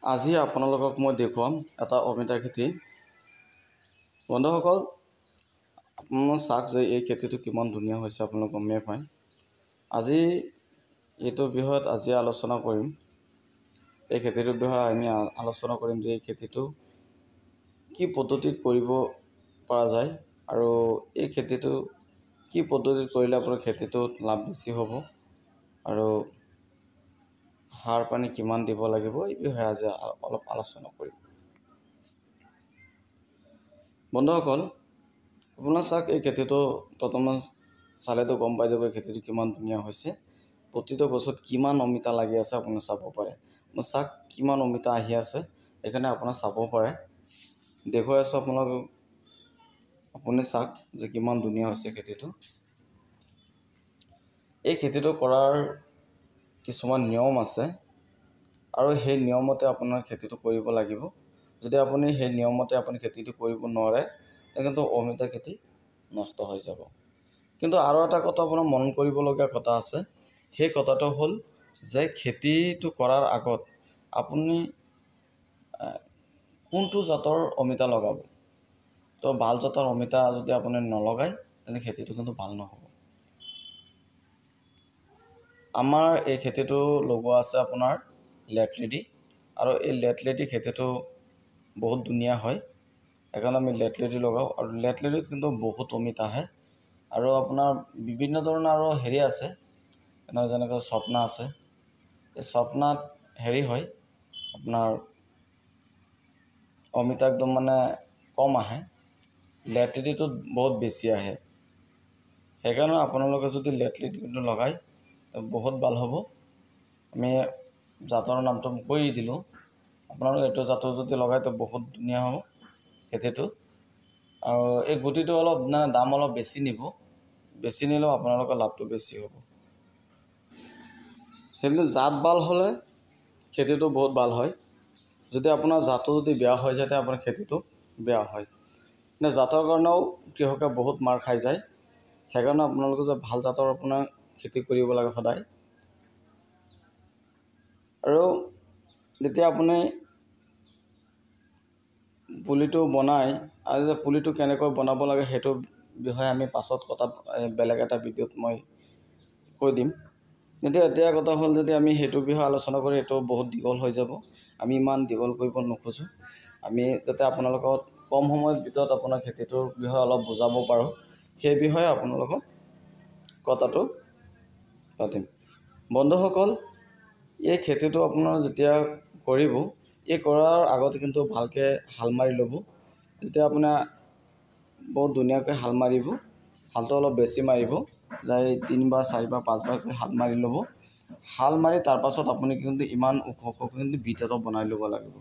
আজি আপোনালোকক মই দেখুৱাম এটা অমিতা খেতি। বন্ধুসকল, আপোনালোকে চাওক যে এই খেতিটো কিমান ধুনীয়া হৈছে, আপোনালোকে গমেই পায়। আজি এইটো বিষয়ত আলোচনা কৰিম। এই খেতিটোৰ বিষয়ে আমি আলোচনা কৰিম যে এই খেতিটো কি পদ্ধতিত কৰিব পৰা যায় আৰু এই খেতিটো কি পদ্ধতিত কৰিলে আপোনাৰ খেতিটোত লাভ বেছি হ'ব আৰু সাৰ পানী কিমান দিব লাগিব, এই বিষয়ে আজি অলপ আলোচনা কৰিম। বন্ধুসকল, আপোনাৰ চাওক এই খেতিটো বৰ্তমান চালেতো গম পাই যাব এই খেতিটো কিমান ধুনীয়া হৈছে। প্ৰতিটো গছত কিমান অমিতা লাগি আছে আপুনি চাব পাৰে। চাওক কিমান অমিতা আহি আছে, সেইকাৰণে আপোনাৰ চাব পাৰে। দেখুৱাই আছোঁ আপোনালোকক, আপুনি চাওক যে কিমান ধুনীয়া হৈছে খেতিটো। এই খেতিটো কৰাৰ কিছুমান নিয়ম আছে আৰু সেই নিয়মতে আপোনাৰ খেতিটো কৰিব লাগিব। যদি আপুনি সেই নিয়মতে খেতিটো কৰিব নোৱাৰে, তেন্তে অমিতা খেতি নষ্ট হৈ যাব। কিন্তু আৰু এটা কথা আপোনাৰ মন কৰিবলগীয়া কথা আছে। সেই কথাটো হ'ল যে খেতিটো কৰাৰ আগত আপুনি কোনটো জাতৰ অমিতা লগাব। তো ভাল জাতৰ অমিতা যদি আপুনি নলগায়, তেন্তে খেতিটো কিন্তু ভাল নহ'ব। আমাৰ এই খেতিটো লগোৱা আছে আপোনাৰ লেট লেডি, আৰু এই লেট লেডি খেতিটো বহুত ধুনীয়া হয়। সেইকাৰণে আমি লেট লেডি লগাওঁ, আৰু লেট লেডিত কিন্তু বহুত অমিতা আহে। আৰু আপোনাৰ বিভিন্ন ধৰণৰ আৰু আছে, যেনেকৈ স্বপ্না আছে। এই স্বপ্নাত হয় আপোনাৰ অমিতা একদম কম আহে, লেট লেডিটোত বহুত বেছি আহে। সেইকাৰণে আপোনালোকে যদি লেট লেডিটো লগায় বহুত ভাল হ'ব। আমি জাতৰ নামটো কৈ দিলোঁ, আপোনালোকে এইটো জাতৰ যদি লগায় তো বহুত ধুনীয়া হ'ব খেতিটো। আৰু এই গুটিটো অলপ দাম অলপ বেছি নিব, বেছি নিলেও আপোনালোকৰ লাভটো বেছি হ'ব। কিন্তু জাত ভাল হ'লে খেতিটো বহুত ভাল হয়। যদি আপোনাৰ জাতটো যদি বেয়া হৈ যায়, তেতিয়া আপোনাৰ খেতিটো বেয়া হয়। জাতৰ কাৰণেও কৃষকে বহুত মাৰ খাই যায়। সেইকাৰণে আপোনালোকে যে ভাল জাতৰ আপোনাৰ খেতি কৰিব লাগে সদায়। আৰু যেতিয়া আপুনি পুলিটো বনায়, আৰু যে পুলিটো কেনেকৈ বনাব লাগে সেইটো বিষয়ে আমি পাছত বেলেগ এটা ভিডিঅ'ত মই কৈ দিম। এতিয়া কথা হ'ল, যদি আমি সেইটো বিষয়ে আলোচনা কৰি এইটো বহুত দীঘল হৈ যাব। আমি ইমান দীঘল কৰিব নোখোজোঁ। আমি যাতে আপোনালোকক কম সময়ৰ ভিতৰত আপোনাৰ খেতিটোৰ বিষয়ে অলপ বুজাব পাৰোঁ, সেই বিষয়ে আপোনালোকক কথাটো পাতিম। বন্ধুসকল, এই খেতিটো আপোনাৰ যেতিয়া কৰিব, এই কৰাৰ আগতে কিন্তু ভালকৈ হাল মাৰি ল'ব। যেতিয়া আপোনাৰ বহুত ধুনীয়াকৈ হাল মাৰিব, হালটো অলপ বেছি মাৰিব, 3বাৰ 4বাৰ 5বাৰকৈ হাল মাৰি ল'ব। হাল মাৰি তাৰপাছত আপুনি কিন্তু ইমান ওখ কিন্তু বিট এটা বনাই ল'ব লাগিব।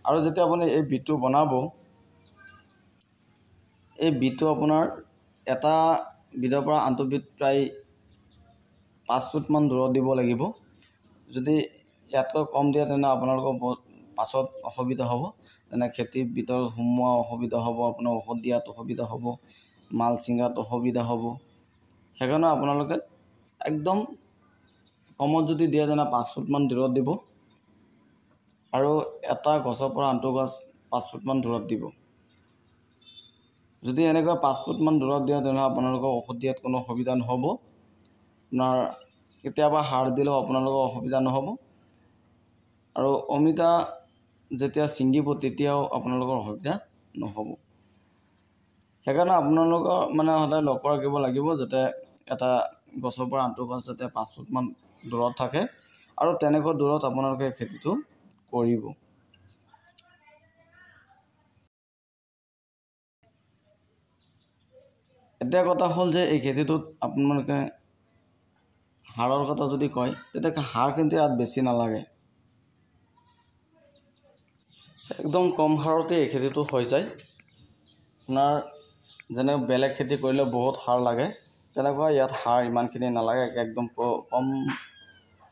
আৰু যেতিয়া আপুনি এই বিটটো বনাব, এই বিটটো আপোনাৰ এটা বিধৰ পৰা আনটো বিট প্ৰায় 5 ফুটমান দূৰত দিব লাগিব। যদি ইয়াতকৈ কম দিয়ে, তেনে আপোনালোকৰ বহুত পাছত অসুবিধা হ'ব। যেনে খেতিৰ ভিতৰত সোমোৱা অসুবিধা হ'ব, আপোনাৰ ঔষধ দিয়াত অসুবিধা হ'ব, মাল ছিঙাত অসুবিধা হ'ব। সেইকাৰণে আপোনালোকে একদম কমত যদি দিয়ে, তেনে 5 ফুটমান দূৰত দিব। আৰু এটা গছৰ পৰা আনটো গছ 5 ফুটমান দূৰত দিব। যদি এনেকৈ 5 ফুটমান দূৰত দিয়ে, তেনেহ'লে আপোনালোকৰ ঔষধ দিয়াত কোনো অসুবিধা নহ'ব। আপোনাৰ কেতিয়াবা সাৰ দিলেও আপোনালোকৰ অসুবিধা নহ'ব। আৰু অমিতা যেতিয়া ছিঙিব, তেতিয়াও আপোনালোকৰ অসুবিধা নহ'ব। সেইকাৰণে আপোনালোকৰ সদায় লক্ষ্য ৰাখিব লাগিব, যাতে এটা গছৰ পৰা আনটো গছ যাতে 5 ফুটমান দূৰত থাকে, আৰু তেনেকৈ দূৰত আপোনালোকে খেতিটো কৰিব। এতিয়া কথা হ'ল যে এই খেতিটোত আপোনালোকে সাৰৰ কথা যদি কয়, তেতিয়া সাৰ কিন্তু ইয়াত বেছি নালাগে। একদম কম সাৰতে এই খেতিটো হৈ যায়। আপোনাৰ যেনে বেলেগ খেতি কৰিলে বহুত সাৰ লাগে, তেনেকুৱা ইয়াত সাৰ ইমানখিনি নালাগে, একদম কম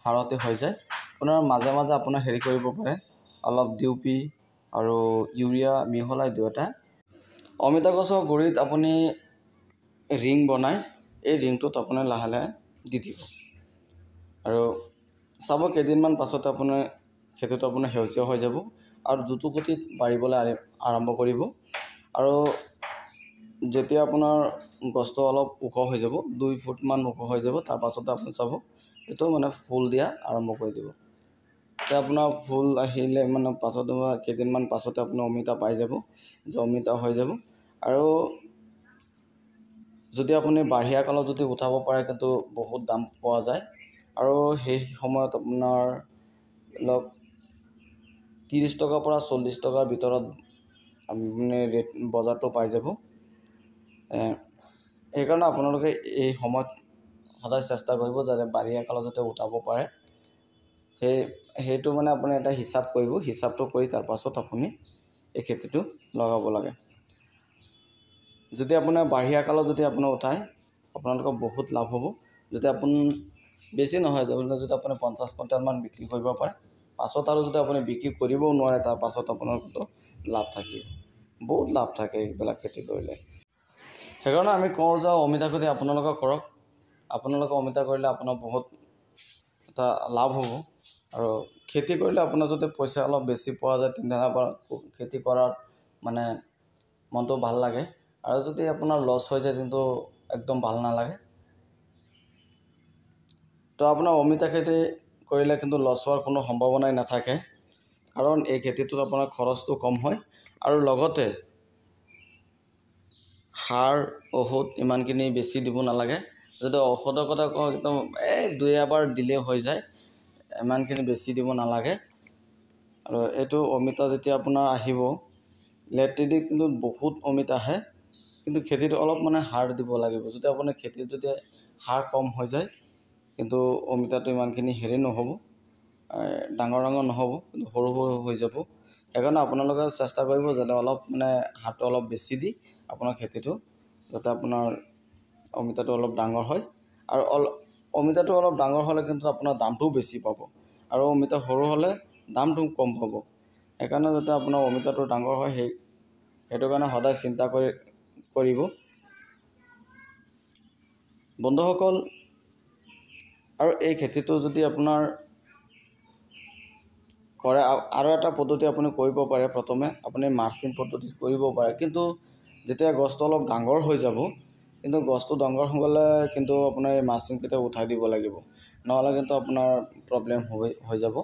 সাৰতে হৈ যায়। আপোনাৰ মাজে মাজে আপোনাৰ কৰিব পাৰে, অলপ DAP আৰু ইউৰিয়া মিহলাই দুয়োটা। অমিতা গছৰ গুৰিত আপুনি ৰিং বনাই, এই ৰিংটোত আপুনি লাহে লাহে দি দিব। আৰু চাব কেইদিনমান পাছতে আপোনাৰ খেতিটো আপোনাৰ সেউজীয়া হৈ যাব আৰু দ্ৰুত গতিত বাঢ়িবলৈ আৰম্ভ কৰিব। আৰু যেতিয়া আপোনাৰ গছটো অলপ ওখ হৈ যাব, 2 ফুটমান ওখ হৈ যাব, তাৰ পাছতে আপুনি চাব এইটো মানে ফুল দিয়া আৰম্ভ কৰি দিব। এতিয়া আপোনাৰ ফুল আহিলে মানে পাছত কেইদিনমান পাছতে আপুনি অমিতা পাই যাব, যে অমিতা হৈ যাব। আৰু যদি আপুনি বাৰিষা কালত যদি উঠাব পাৰে কিন্তু বহুত দাম পোৱা যায়। আৰু সেই সময়ত আপোনাৰ অলপ 30 টকাৰ পৰা 40 টকাৰ ভিতৰত আপুনি বজাৰটো পাই যাব। সেইকাৰণে আপোনালোকে এই সময়ত সদায় চেষ্টা কৰিব যাতে বাৰিষা কালত যাতে উঠাব পাৰে। সেইটো মানে আপুনি এটা হিচাপ কৰিব, হিচাপটো কৰি তাৰ পাছত আপুনি এই খেতিটো লগাব লাগে। যদি আপোনাৰ বাৰিষা কালত যদি আপোনাৰ উঠায় আপোনালোকৰ বহুত লাভ হ'ব। যদি আপুনি বেছি নহয় যদি আপুনি 50 কুইণ্টেলমান বিক্ৰী কৰিব পাৰে, পাছত আৰু যদি আপুনি বিক্ৰী কৰিবও নোৱাৰে তাৰ পাছত আপোনাৰ লাভ থাকিব, বহুত লাভ থাকে এইবিলাক খেতি কৰিলে। সেইকাৰণে আমি কওঁ যে অমিতা খেতি আপোনালোকে কৰক। আপোনালোকে অমিতা কৰিলে আপোনাৰ বহুত এটা লাভ হ'ব। আৰু খেতি কৰিলে আপোনাৰ যদি পইচা অলপ বেছি পোৱা যায় তেনেহ'লে খেতি কৰাৰ মানে মনটো ভাল লাগে। আৰু যদি আপোনাৰ লছ হৈ যায় কিন্তু একদম ভাল নালাগে। তো আপোনাৰ অমিতা খেতি কৰিলে কিন্তু লছ হোৱাৰ কোনো সম্ভাৱনাই নাথাকে, কাৰণ এই খেতিটোত আপোনাৰ খৰচটো কম হয়। আৰু লগতে সাৰ ঔষধ ইমানখিনি বেছি দিব নালাগে। যদি ঔষধৰ কথা কওঁ একদম 2 এবাৰ দিলেই হৈ যায়, ইমানখিনি বেছি দিব নালাগে। আৰু এইটো অমিতা যেতিয়া আপোনাৰ আহিব লেট্ৰিডিত কিন্তু বহুত অমিতা আহে, কিন্তু খেতিটো অলপ মানে সাৰ দিব লাগিব। যদি আপোনাৰ খেতিত যদি সাৰ কম হৈ যায় কিন্তু অমিতাটো ইমানখিনি হেৰি নহ'ব, ডাঙৰ নহ'ব, কিন্তু সৰু হৈ যাব। সেইকাৰণে আপোনালোকে চেষ্টা কৰিব যাতে অলপ মানে সাৰটো অলপ বেছি দি আপোনাৰ খেতিটো যাতে আপোনাৰ অমিতাটো অলপ ডাঙৰ হয়। আৰু অমিতাটো অলপ ডাঙৰ হ'লে কিন্তু আপোনাৰ দামটোও বেছি পাব, আৰু অমিতা সৰু হ'লে দামটো কম পাব। সেইকাৰণে যাতে আপোনাৰ অমিতাটো ডাঙৰ হয় সেইটো কাৰণে সদায় চিন্তা কৰিব। বন্ধুসকল, আৰু এই খেতিটো যদি আপোনাৰ কৰে আৰু এটা পদ্ধতি আপুনি কৰিব পাৰে। প্ৰথমে আপুনি মালচিং পদ্ধতিত কৰিব পাৰে, কিন্তু যেতিয়া গছটো অলপ ডাঙৰ হৈ যাব, কিন্তু গছটো ডাঙৰ হৈ গ'লে কিন্তু আপোনাৰ এই মালচিংকেইটা উঠাই দিব লাগিব, নহ'লে কিন্তু আপোনাৰ প্ৰব্লেম হৈ যাব।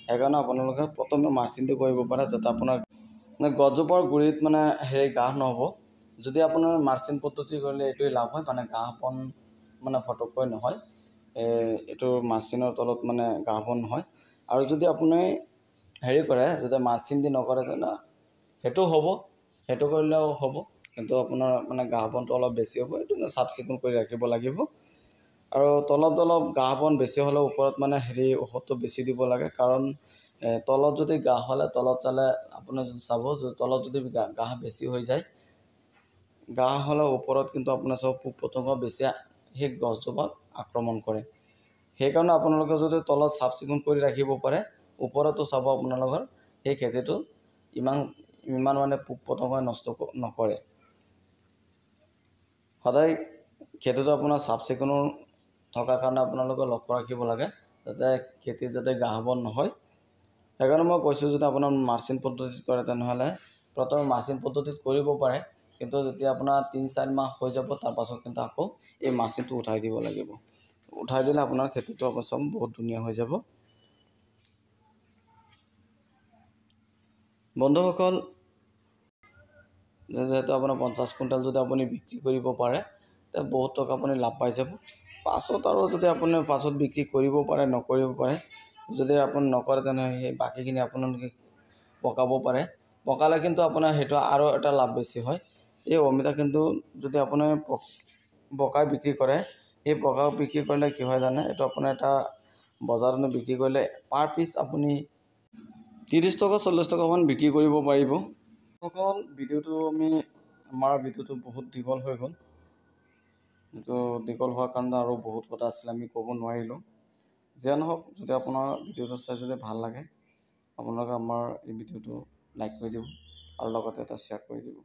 সেইকাৰণে আপোনালোকে প্ৰথমে মালচিংটো কৰিব পাৰে যাতে আপোনাৰ গছজোপাৰ গুৰিত মানে সেই ঘাঁহ নহ'ব। যদি আপোনাৰ মালচিং পদ্ধতি কৰিলে এইটোৱে লাভ হয়, মানে ঘাঁহ বন মানে ফটককৈ নহয়, এইটো মালচিঙৰ তলত মানে ঘাঁহ বন নহয়। আৰু যদি আপুনি হেৰি কৰে, যদি মালচিং দি নকৰে তেনে সেইটো হ'ব, সেইটো কৰিলেও হ'ব, কিন্তু আপোনাৰ মানে ঘাঁহ বনটো অলপ বেছি হ'ব। এইটো চাফ চিকুণ কৰি ৰাখিব লাগিব। আৰু তলত অলপ ঘাঁহ বন বেছি হ'লে ওপৰত মানে ঔষধটো বেছি দিব লাগে, কাৰণ তলত যদি ঘাঁহ হ'লে তলত চালে আপুনি চাব যে তলত যদি ঘাঁহ বেছি হৈ যায়, ঘাঁহ হ'লে ওপৰত কিন্তু আপোনাৰ চব পোক পতংগ বেছি সেই গছজোপাক আক্ৰমণ কৰে। সেইকাৰণে আপোনালোকে যদি তলত চাফ চিকুণ কৰি ৰাখিব পাৰে, ওপৰতো চাব আপোনালোকৰ সেই খেতিটো ইমান মানে পোক পতংগই নষ্ট নকৰে। সদায় খেতিটো আপোনাৰ চাফ চিকুণৰ থকাৰ কাৰণে আপোনালোকে লক্ষ্য ৰাখিব লাগে যাতে খেতিত যাতে ঘাঁহ বন নহয়। সেইকাৰণে মই কৈছোঁ যদি আপোনাৰ মালচিং পদ্ধতিত কৰে তেনেহ'লে প্ৰথমে মালচিং পদ্ধতিত কৰিব পাৰে, কিন্তু যেতিয়া আপোনাৰ 3-4 মাহ হৈ যাব তাৰ পাছত কিন্তু আকৌ এই মালচিংটো উঠাই দিব লাগিব। উঠাই দিলে আপোনাৰ খেতিটো অৱশ্যে বহুত ধুনীয়া হৈ যাব। বন্ধুসকল, যিহেতু আপোনাৰ 50 কুইণ্টেল যদি আপুনি বিক্ৰী কৰিব পাৰে তে বহুত টকা আপুনি লাভ পাই যাব। পাছত আৰু যদি আপুনি পাছত বিক্ৰী কৰিব পাৰে নকৰিব পাৰে, যদি আপুনি নকৰে তেনেহ'লে সেই বাকীখিনি আপোনালোকে পকাব পাৰে। পকালে কিন্তু আপোনাৰ সেইটো আৰু এটা লাভ বেছি হয়। এই অমিতা কিন্তু যদি আপুনি পকাই বিক্ৰী কৰে, সেই পকা বিক্ৰী কৰিলে কি হয় জানে, এইটো আপোনাৰ এটা বজাৰত বিক্ৰী কৰিলে পাৰ পিচ আপুনি 30 টকা 40 টকামান বিক্ৰী কৰিব পাৰিব। অকল আমাৰ ভিডিঅ'টো বহুত দীঘল হৈ গ'ল। এইটো দীঘল হোৱাৰ কাৰণে আৰু বহুত কথা আছিলে আমি ক'ব নোৱাৰিলোঁ। যিয়ে নহওক, যদি আপোনাৰ ভিডিঅ'টো চাই যদি ভাল লাগে আপোনালোকে আমাৰ এই ভিডিঅ'টো লাইক কৰি দিব আৰু লগতে এটা শ্বেয়াৰ কৰি দিব।